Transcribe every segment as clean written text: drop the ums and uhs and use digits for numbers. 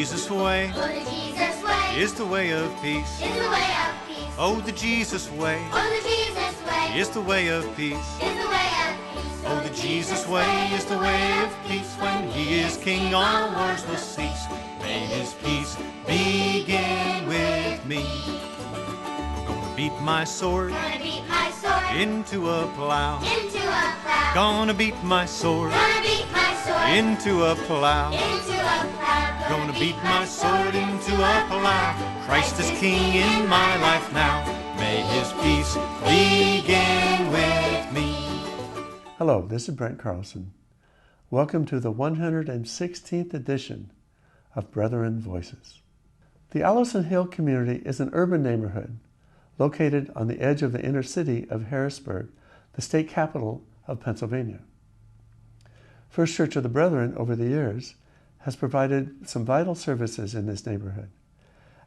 Jesus way, oh, the Jesus way, is the way of peace. is the way of peace. Oh, the Jesus way, Oh, the Jesus way, is the way of peace. is the way of peace. Oh, the Jesus way is the way of peace. When he is king, all wars will cease. May his peace begin with me. Gonna beat my sword Gonna beat my sword into a plow. into a plow. Gonna beat my sword Gonna beat my sword into a plow. into a plow. Gonna beat my sword into a plow. Christ is king in my life now. May his peace begin with me. Hello, this is Brent Carlson. Welcome to the 116th edition of Brethren Voices. The Allison Hill Community is an urban neighborhood located on the edge of the inner city of Harrisburg, the state capital of Pennsylvania. First Church of the Brethren over the years has provided some vital services in this neighborhood,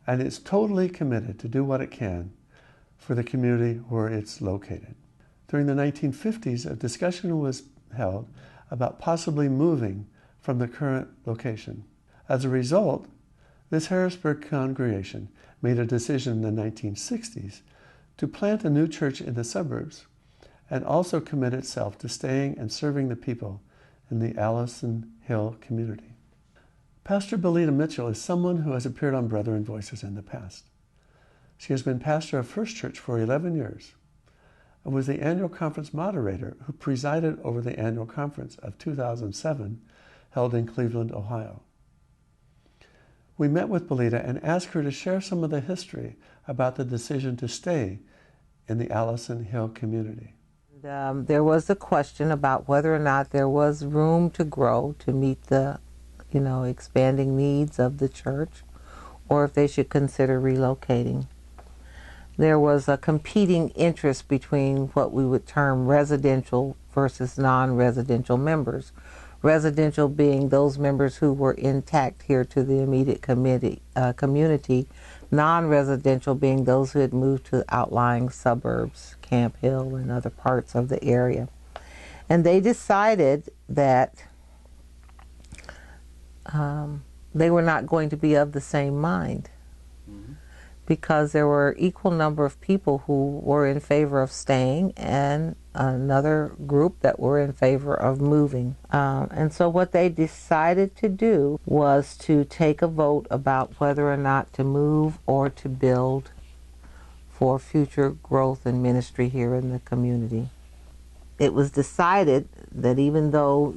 and it's totally committed to do what it can for the community where it's located. During the 1950s, a discussion was held about possibly moving from the current location. As a result, this Harrisburg congregation made a decision in the 1960s to plant a new church in the suburbs and also commit itself to staying and serving the people in the Allison Hill community. Pastor Belita Mitchell is someone who has appeared on Brethren Voices in the past. She has been pastor of First Church for 11 years and was the annual conference moderator who presided over the annual conference of 2007 held in Cleveland, Ohio. We met with Belita and asked her to share some of the history about the decision to stay in the Allison Hill community. There was a question about whether or not there was room to grow to meet the, expanding needs of the church, or if they should consider relocating. There was a competing interest between what we would term residential versus non-residential members. Residential being those members who were intact here to the immediate community, non-residential being those who had moved to outlying suburbs, Camp Hill and other parts of the area. And they decided that they were not going to be of the same mind, because there were equal number of people who were in favor of staying and another group that were in favor of moving. And so what they decided to do was to take a vote about whether or not to move or to build for future growth and ministry here in the community. It was decided that even though,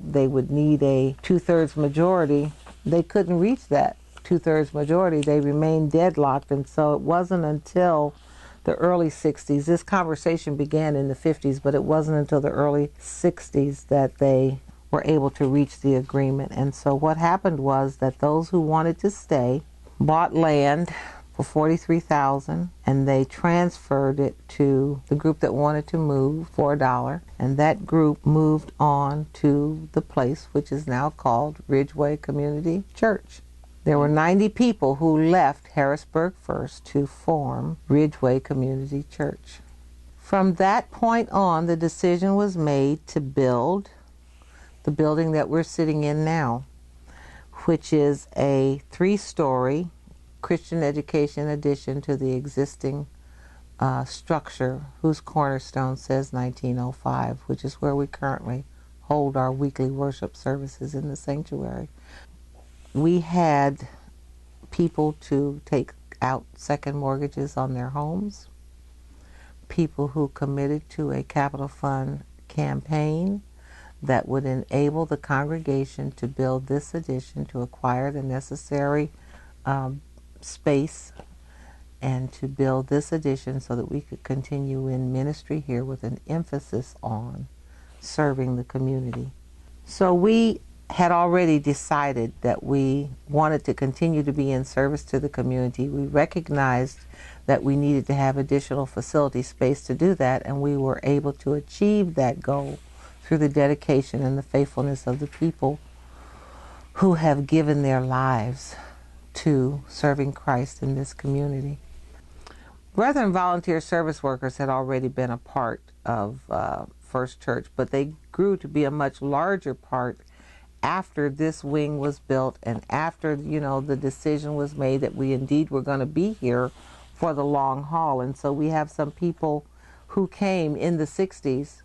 they would need a 2/3 majority, they couldn't reach that 2/3 majority. They remained deadlocked, and so it wasn't until the early 60s, this conversation began in the 50s, but it wasn't until the early 60s that they were able to reach the agreement. And so what happened was that those who wanted to stay bought land for $43,000, and they transferred it to the group that wanted to move for $1, and that group moved on to the place which is now called Ridgeway Community Church. There were 90 people who left Harrisburg first to form Ridgeway Community Church. From that point on, the decision was made to build the building that we're sitting in now, which is a 3-story Christian education addition to the existing structure, whose cornerstone says 1905, which is where we currently hold our weekly worship services in the sanctuary. We had people to take out second mortgages on their homes, people who committed to a capital fund campaign that would enable the congregation to build this addition, to acquire the necessary space, and to build this addition so that we could continue in ministry here with an emphasis on serving the community. So we had already decided that we wanted to continue to be in service to the community. We recognized that we needed to have additional facility space to do that, and we were able to achieve that goal through the dedication and the faithfulness of the people who have given their lives to serving Christ in this community. Brethren volunteer service workers had already been a part of First Church, but they grew to be a much larger part after this wing was built and after, you know, the decision was made that we indeed were going to be here for the long haul. And so we have some people who came in the 60s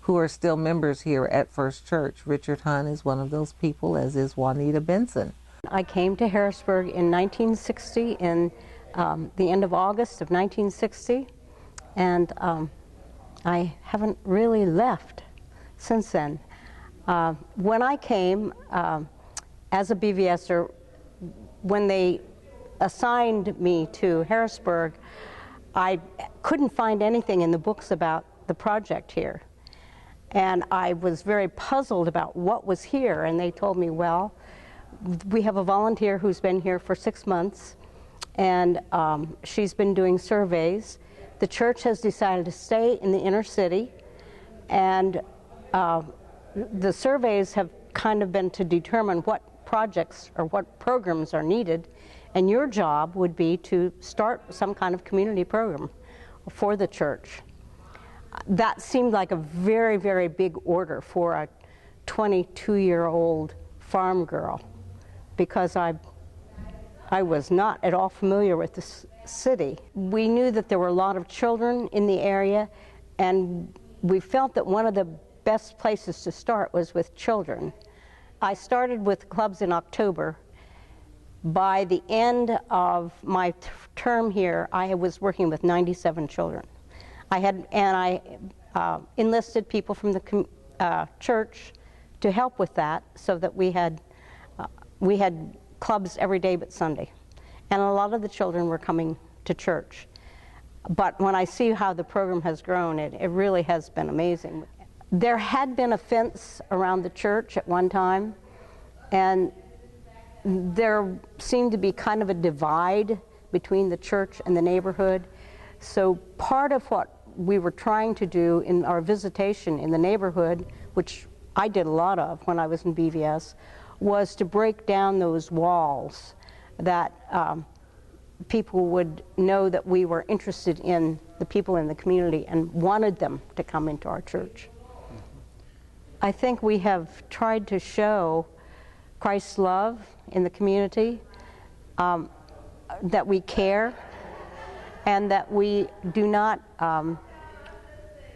who are still members here at First Church. Richard Hunt is one of those people, as is Juanita Benson. I came to Harrisburg in 1960, in the end of August of 1960, and I haven't really left since then. When I came as a BVSer, when they assigned me to Harrisburg, I couldn't find anything in the books about the project here. And I was very puzzled about what was here, and they told me, well, we have a volunteer who's been here for 6 months, and she's been doing surveys. The church has decided to stay in the inner city, and the surveys have kind of been to determine what projects or what programs are needed, and your job would be to start some kind of community program for the church. That seemed like a very, very big order for a 22-year-old farm girl, because I was not at all familiar with this city. We knew that there were a lot of children in the area, and we felt that one of the best places to start was with children. I started with clubs in October. By the end of my term here, I was working with 97 children. I enlisted people from the church to help with that, so that we had clubs every day but Sunday. And a lot of the children were coming to church. But when I see how the program has grown, it really has been amazing. There had been a fence around the church at one time, and there seemed to be kind of a divide between the church and the neighborhood. So part of what we were trying to do in our visitation in the neighborhood, which I did a lot of when I was in BVS, was to break down those walls, that people would know that we were interested in the people in the community and wanted them to come into our church. I think we have tried to show Christ's love in the community, that we care, and that we do not,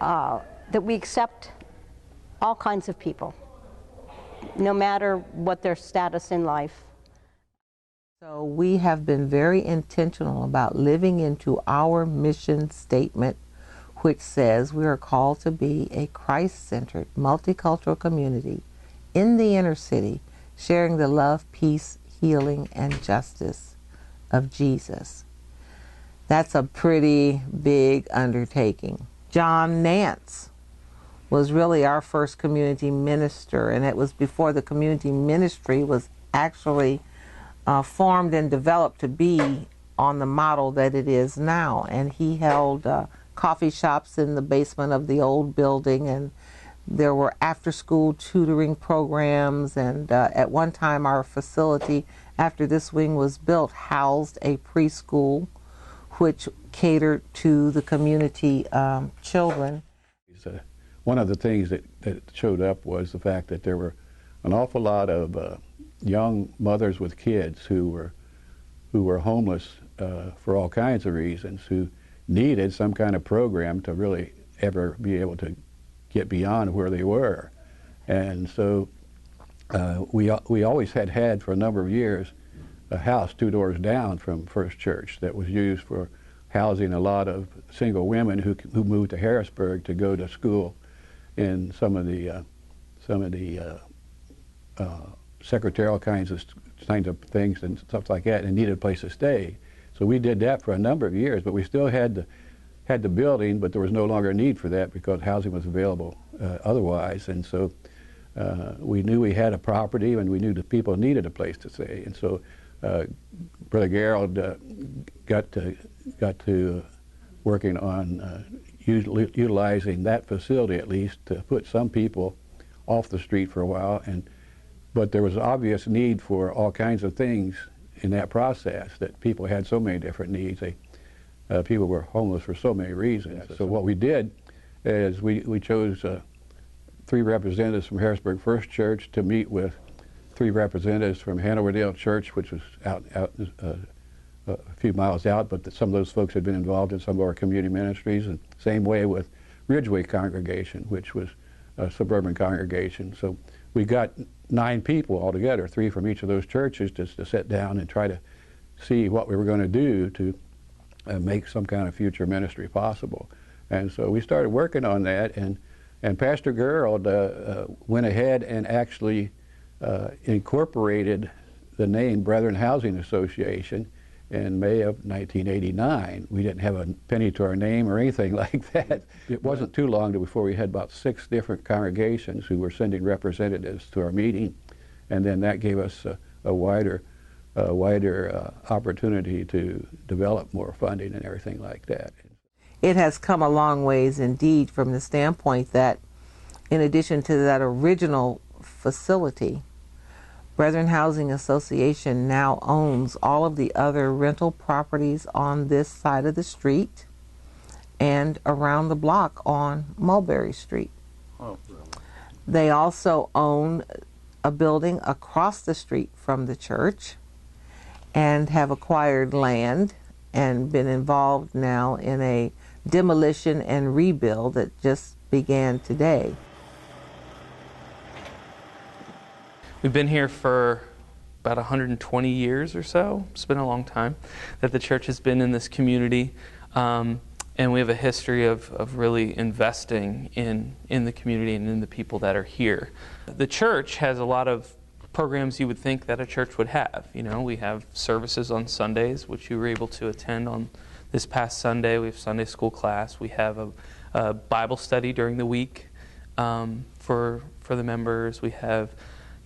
that we accept all kinds of people, no matter what their status in life. So we have been very intentional about living into our mission statement, which says we are called to be a Christ-centered, multicultural community in the inner city, sharing the love, peace, healing, and justice of Jesus. That's a pretty big undertaking. John Nance was really our first community minister, and it was before the community ministry was actually formed and developed to be on the model that it is now. And he held coffee shops in the basement of the old building, and there were after-school tutoring programs, and at one time our facility, after this wing was built, housed a preschool which catered to the community children. One of the things that showed up was the fact that there were an awful lot of young mothers with kids who were homeless for all kinds of reasons, who needed some kind of program to really ever be able to get beyond where they were. And so we always had for a number of years a house 2 doors down from First Church that was used for housing a lot of single women who moved to Harrisburg to go to school in some of the secretarial kinds of things and stuff like that, and needed a place to stay. So we did that for a number of years, but we still had the building, but there was no longer a need for that because housing was available otherwise. And so we knew we had a property, and we knew the people needed a place to stay. And so Brother Gerald got to working on utilizing that facility, at least, to put some people off the street for a while. But there was obvious need for all kinds of things in that process, that people had so many different needs. People were homeless for so many reasons. So what we did is we chose 3 representatives from Harrisburg First Church to meet with 3 representatives from Hanover Church, which was out a few miles out, but some of those folks had been involved in some of our community ministries, and same way with Ridgeway congregation, which was a suburban congregation. So we got 9 people altogether, 3 from each of those churches, just to sit down and try to see what we were going to do to make some kind of future ministry possible. And so we started working on that, and Pastor Gerald went ahead and actually incorporated the name Brethren Housing Association in May of 1989. We didn't have a penny to our name or anything like that. It wasn't too long before we had about 6 different congregations who were sending representatives to our meeting, and then that gave us a wider opportunity to develop more funding and everything like that. It has come a long ways indeed, from the standpoint that in addition to that original facility, Brethren Housing Association now owns all of the other rental properties on this side of the street and around the block on Mulberry Street. Oh, really? They also own a building across the street from the church and have acquired land and been involved now in a demolition and rebuild that just began today. We've been here for about 120 years or so. It's been a long time that the church has been in this community, and we have a history of really investing in the community and in the people that are here. The church has a lot of programs you would think that a church would have. You know, we have services on Sundays, which you were able to attend on this past Sunday. We have Sunday school class. We have a Bible study during the week for the members. We have,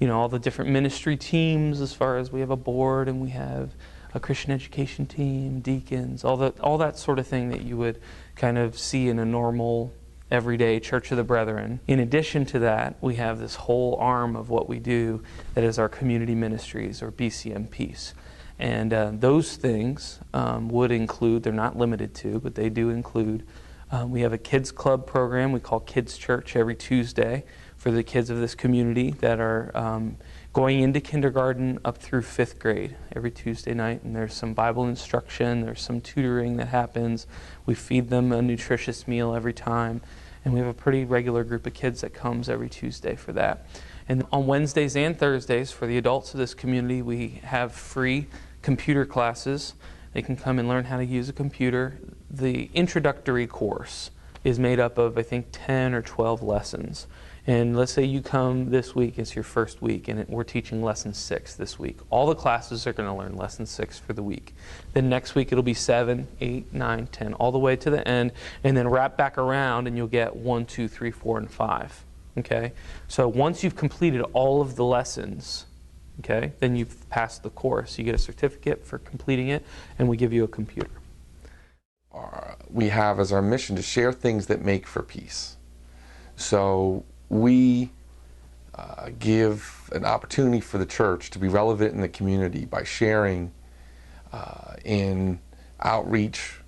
you know, all the different ministry teams, as far as we have a board, and we have a Christian education team, deacons, all that sort of thing that you would kind of see in a normal, everyday Church of the Brethren. In addition to that, we have this whole arm of what we do that is our community ministries, or BCM piece. And those things would include, they're not limited to, but they do include, we have a kids club program we call Kids Church every Tuesday for the kids of this community that are going into kindergarten up through 5th grade every Tuesday night. And there's some Bible instruction, there's some tutoring that happens. We feed them a nutritious meal every time. And we have a pretty regular group of kids that comes every Tuesday for that. And on Wednesdays and Thursdays, for the adults of this community, we have free computer classes. They can come and learn how to use a computer. The introductory course is made up of, I think, 10 or 12 lessons. And let's say you come this week, it's your first week, and we're teaching lesson 6 this week. All the classes are going to learn lesson 6 for the week. Then next week it'll be 7, 8, 9, 10, all the way to the end, and then wrap back around and you'll get 1, 2, 3, 4, and 5. Okay? So once you've completed all of the lessons, okay, then you've passed the course. You get a certificate for completing it, and we give you a computer. We have as our mission to share things that make for peace. So we give an opportunity for the church to be relevant in the community by sharing in outreach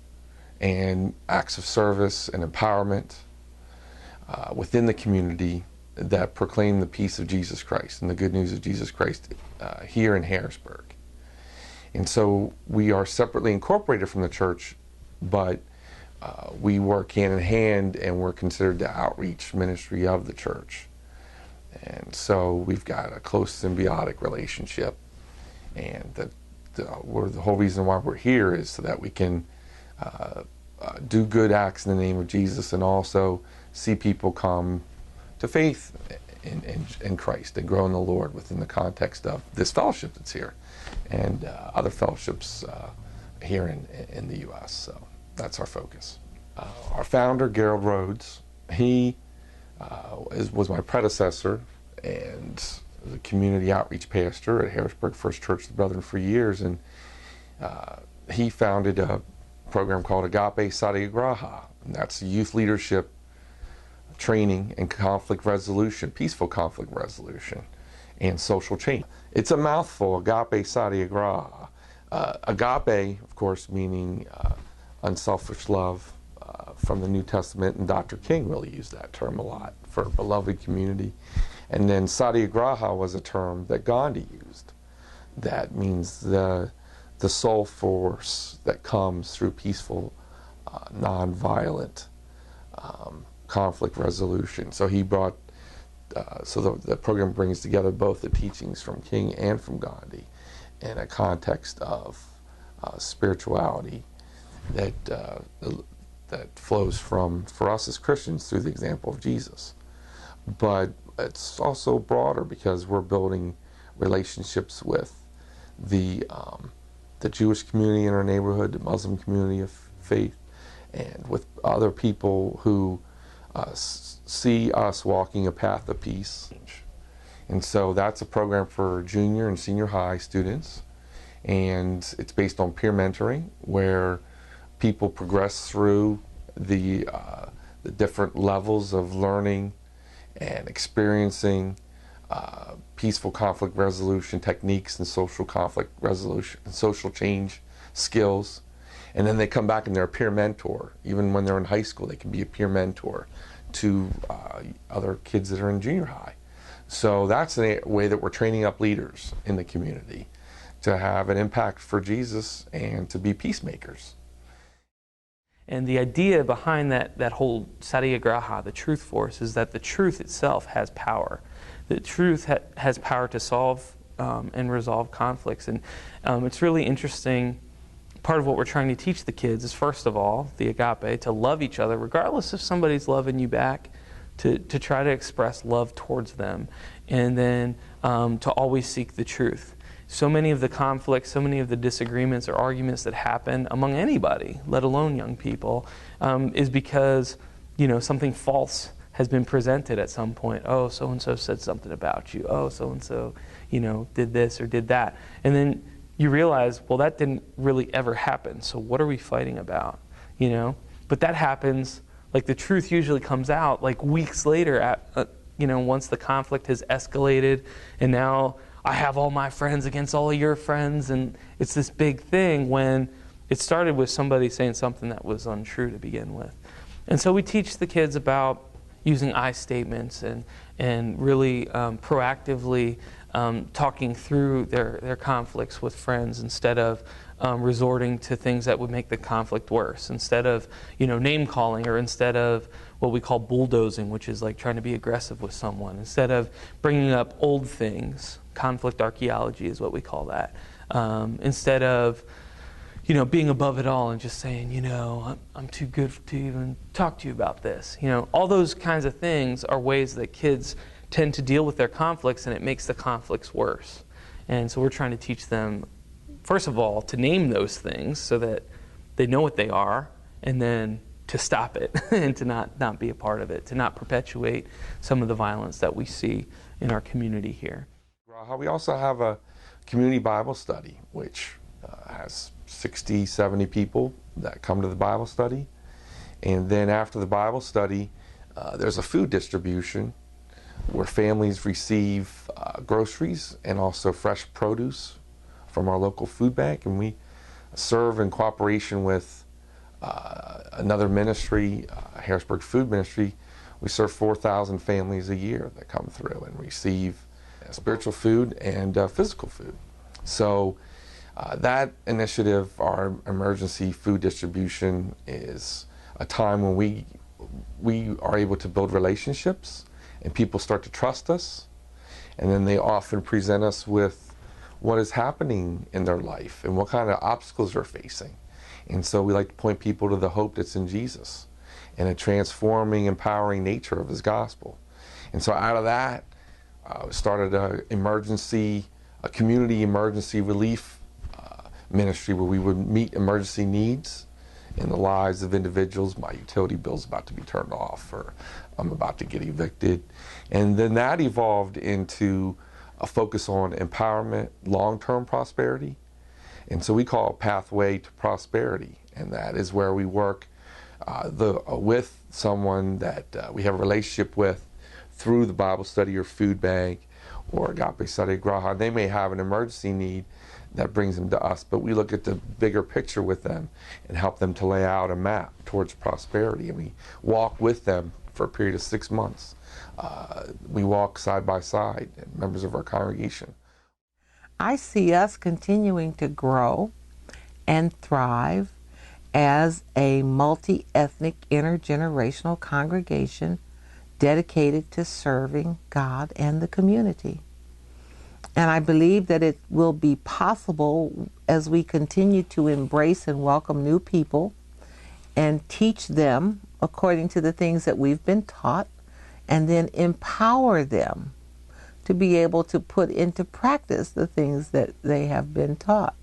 and acts of service and empowerment within the community that proclaim the peace of Jesus Christ and the good news of Jesus Christ here in Harrisburg. And so we are separately incorporated from the church, but we work hand in hand, and we're considered the outreach ministry of the church. And so we've got a close symbiotic relationship, and the whole reason why we're here is so that we can do good acts in the name of Jesus, and also see people come to faith in Christ and grow in the Lord within the context of this fellowship that's here and other fellowships here in the U.S. So that's our focus. Our founder, Gerald Rhodes, he was my predecessor and was a community outreach pastor at Harrisburg First Church of the Brethren for years, and he founded a program called Agape Satyagraha, and that's youth leadership training and conflict resolution, peaceful conflict resolution, and social change. It's a mouthful, Agape Satyagraha. Agape, of course, meaning unselfish love from the New Testament, and Dr. King really used that term a lot for a beloved community. And then satyagraha was a term that Gandhi used. That means the soul force that comes through peaceful, nonviolent conflict resolution. So he brought, the program brings together both the teachings from King and from Gandhi in a context of spirituality that flows from, for us as Christians, through the example of Jesus. But it's also broader because we're building relationships with the Jewish community in our neighborhood, the Muslim community of faith, and with other people who see us walking a path of peace. And so that's a program for junior and senior high students, and it's based on peer mentoring, where people progress through the different levels of learning and experiencing peaceful conflict resolution techniques and social conflict resolution and social change skills. And then they come back and they're a peer mentor. Even when they're in high school, they can be a peer mentor to other kids that are in junior high. So that's a way that we're training up leaders in the community to have an impact for Jesus and to be peacemakers. And the idea behind that whole satyagraha, the truth force, is that the truth itself has power. The truth has power to solve and resolve conflicts. And it's really interesting. Part of what we're trying to teach the kids is, first of all, the agape, to love each other, regardless if somebody's loving you back, to try to express love towards them. And then to always seek the truth. So many of the conflicts, so many of the disagreements or arguments that happen among anybody, let alone young people, is because, something false has been presented at some point. Oh, so-and-so said something about you. Oh, so-and-so, did this or did that. And then you realize, well, that didn't really ever happen. So what are we fighting about? But that happens, like the truth usually comes out like weeks later once the conflict has escalated, and now I have all my friends against all of your friends, and it's this big thing when it started with somebody saying something that was untrue to begin with. And so we teach the kids about using I statements and really proactively talking through their conflicts with friends instead of resorting to things that would make the conflict worse, instead of name calling, or instead of what we call bulldozing, which is like trying to be aggressive with someone, instead of bringing up old things. Conflict archaeology is what we call that. Instead of being above it all and just saying, I'm too good to even talk to you about this. All those kinds of things are ways that kids tend to deal with their conflicts, and it makes the conflicts worse. And so we're trying to teach them, first of all, to name those things so that they know what they are, and then to stop it and to not be a part of it, to not perpetuate some of the violence that we see in our community here. We also have a community Bible study, which has 60, 70 people that come to the Bible study. And then after the Bible study, there's a food distribution where families receive groceries and also fresh produce from our local food bank. And we serve in cooperation with another ministry, Harrisburg Food Ministry. We serve 4,000 families a year that come through and receive spiritual food and physical food. So that initiative, our emergency food distribution, is a time when we are able to build relationships and people start to trust us, and then they often present us with what is happening in their life and what kind of obstacles they're facing. And so we like to point people to the hope that's in Jesus and a transforming, empowering nature of his gospel. And so out of that, we started a community emergency relief ministry where we would meet emergency needs in the lives of individuals. My utility bill's about to be turned off, or I'm about to get evicted. And then that evolved into a focus on empowerment, long-term prosperity. And so we call it Pathway to Prosperity. And that is where we work with someone that we have a relationship with through the Bible study or food bank or Agape Satyagraha. They may have an emergency need that brings them to us, but we look at the bigger picture with them and help them to lay out a map towards prosperity. And we walk with them for a period of 6 months. We walk side by side, members of our congregation. I see us continuing to grow and thrive as a multi-ethnic, intergenerational congregation dedicated to serving God and the community. And I believe that it will be possible as we continue to embrace and welcome new people and teach them according to the things that we've been taught, and then empower them to be able to put into practice the things that they have been taught.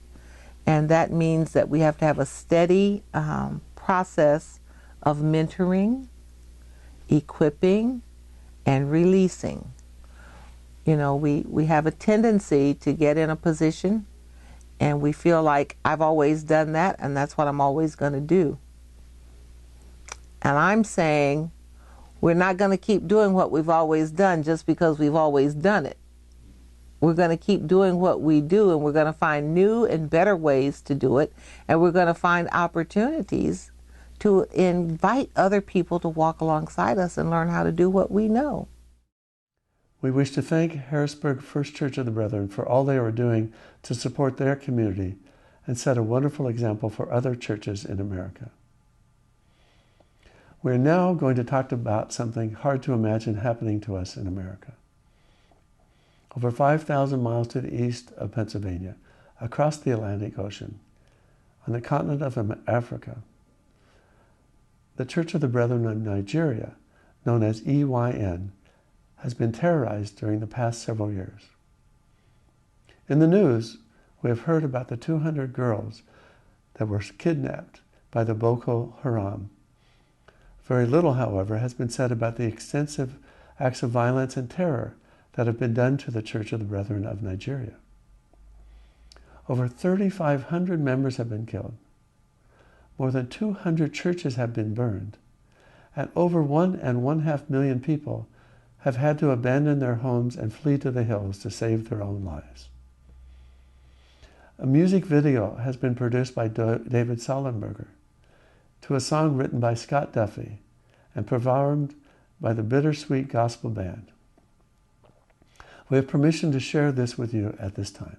And that means that we have to have a steady process of mentoring, equipping, and releasing. You know, we have a tendency to get in a position and we feel like I've always done that and that's what I'm always going to do. And I'm saying we're not going to keep doing what we've always done just because we've always done it. We're going to keep doing what we do, and we're going to find new and better ways to do it, and we're going to find opportunities to invite other people to walk alongside us and learn how to do what we know. We wish to thank Harrisburg First Church of the Brethren for all they are doing to support their community and set a wonderful example for other churches in America. We're now going to talk about something hard to imagine happening to us in America. Over 5,000 miles to the east of Pennsylvania, across the Atlantic Ocean, on the continent of Africa, the Church of the Brethren of Nigeria, known as EYN, has been terrorized during the past several years. In the news, we have heard about the 200 girls that were kidnapped by the Boko Haram. Very little, however, has been said about the extensive acts of violence and terror that have been done to the Church of the Brethren of Nigeria. Over 3,500 members have been killed. More than 200 churches have been burned. And over 1.5 million people have had to abandon their homes and flee to the hills to save their own lives. A music video has been produced by David Sollenberger to a song written by Scott Duffy and performed by the Bittersweet Gospel Band. We have permission to share this with you at this time.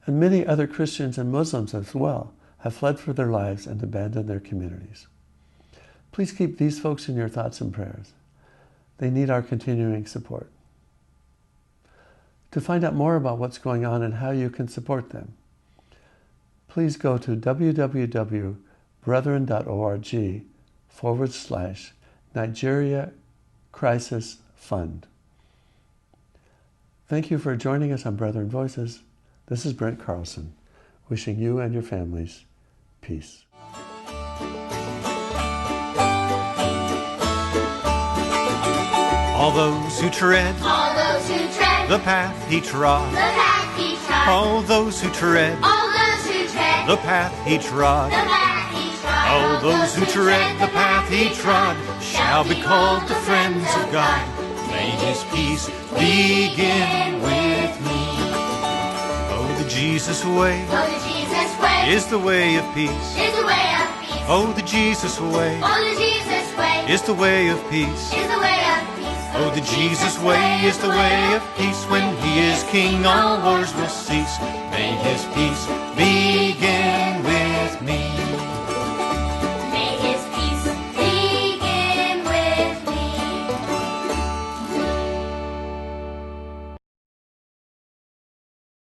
And many other Christians and Muslims as well have fled for their lives and abandoned their communities. Please keep these folks in your thoughts and prayers. They need our continuing support. To find out more about what's going on and how you can support them, please go to www.brethren.org/Nigeria Crisis Fund. Thank you for joining us on Brethren Voices. This is Brent Carlson, wishing you and your families peace. All those who tread the path he trod, all those who tread the path he trod, all those who tread the path he trod shall be called the friends of God. May his peace begin with me. Oh, the Jesus way is the way of peace. Oh, the Jesus way is the way of peace. Oh, the Jesus way is the way of peace. When he is king, all wars will cease. May his peace